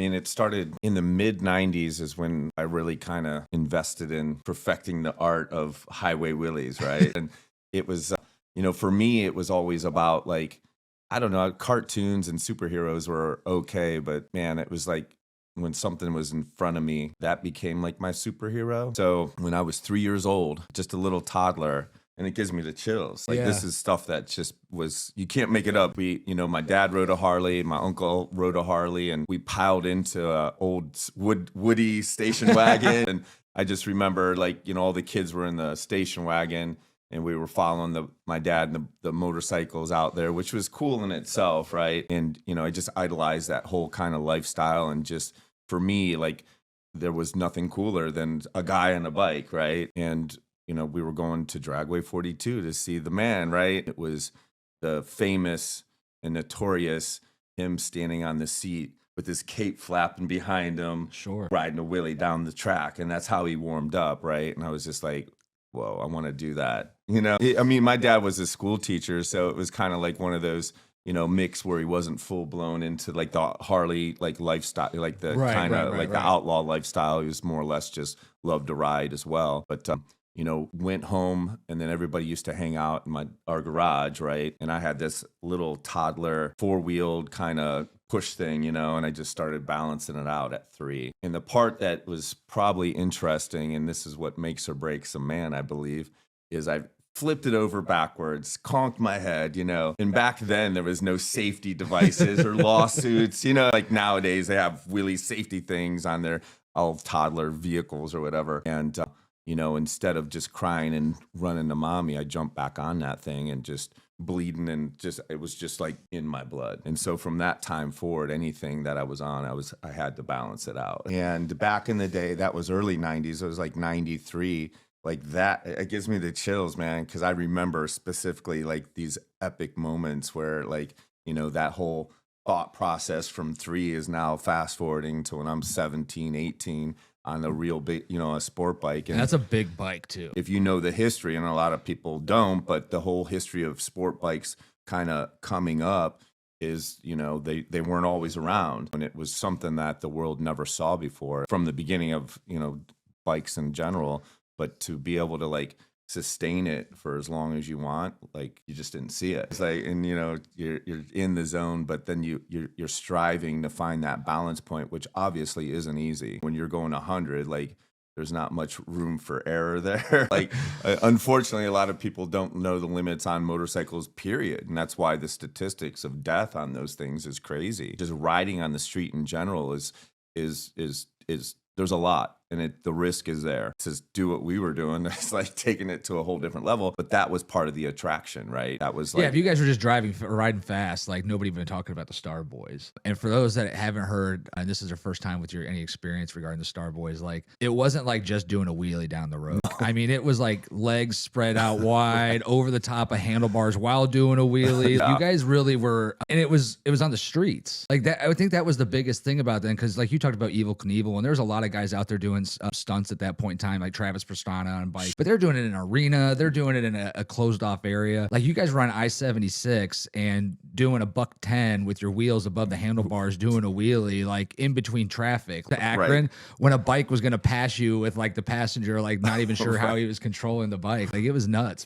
mean, it started in the mid 90s is when I really kind of invested in perfecting the art of highway wheelies, right? And it was, for me, it was always about like, I don't know, cartoons and superheroes were okay, but man, it was like when something was in front of me, that became like my superhero. So when I was 3 years old, just a little toddler, and it gives me the chills. Like this is stuff that just was, you can't make it up. My dad rode a Harley, my uncle rode a Harley, and we piled into a old woody station wagon. And I just remember like, all the kids were in the station wagon and we were following my dad and the motorcycles out there, which was cool in itself, right? And, I just idolized that whole kind of lifestyle. And just for me, like there was nothing cooler than a guy on a bike, right? And we were going to Dragway 42 to see the man, right? It was the famous and notorious him standing on the seat with his cape flapping behind him, riding a wheelie down the track. And that's how he warmed up, right? And I was just like, whoa, I want to do that. I mean, my dad was a school teacher, so it was kind of like one of those, mix where he wasn't full blown into like the Harley like lifestyle, like the the outlaw lifestyle. He was more or less just loved to ride as well. But went home, and then everybody used to hang out in our garage, right? And I had this little toddler 4-wheeled kind of push thing, and I just started balancing it out at 3. And the part that was probably interesting, and this is what makes or breaks a man, I believe, is I flipped it over backwards, conked my head, And back then there was no safety devices or lawsuits, like nowadays they have wheelie safety things on their all toddler vehicles or whatever. And instead of just crying and running to mommy, I jumped back on that thing and just bleeding, and it was just like in my blood. And so from that time forward, anything that I was on, I had to balance it out. And back in the day, that was early 90s. It was like 93. Like that, it gives me the chills, man, because I remember specifically like these epic moments where like, that whole thought process from 3 is now fast forwarding to when I'm 17, 18 on a real big, a sport bike. And that's a big bike too. If you know the history, and a lot of people don't, but the whole history of sport bikes kind of coming up is, they weren't always around. And it was something that the world never saw before from the beginning of, bikes in general. But to be able to like sustain it for as long as you want, like you just didn't see it. It's like, and you're in the zone, but then you're striving to find that balance point, which obviously isn't easy. When you're going 100, like there's not much room for error there. Like unfortunately, a lot of people don't know the limits on motorcycles, period. And that's why the statistics of death on those things is crazy. Just riding on the street in general is there's a lot, and the risk is there. To do what we were doing, it's like taking it to a whole different level. But that was part of the attraction, right? That was like, if you guys were just riding fast, like nobody even talking about the Starboyz. And for those that haven't heard, and this is your first time with any experience regarding the Starboyz, like it wasn't like just doing a wheelie down the road. No. I mean, it was like legs spread out wide over the top of handlebars while doing a wheelie. Yeah. You guys really were, and it was on the streets like that. I would think that was the biggest thing about them, because like you talked about Evel Knievel, and there's a lot of guys out there doing stunts at that point in time, like Travis Pastrana on bike, but they're doing it in an arena. They're doing it in a closed off area. Like you guys were on I-76 and doing a $110 with your wheels above the handlebars, doing a wheelie, like in between traffic to Akron, when a bike was going to pass you with like the passenger, like not even sure how he was controlling the bike. Like it was nuts.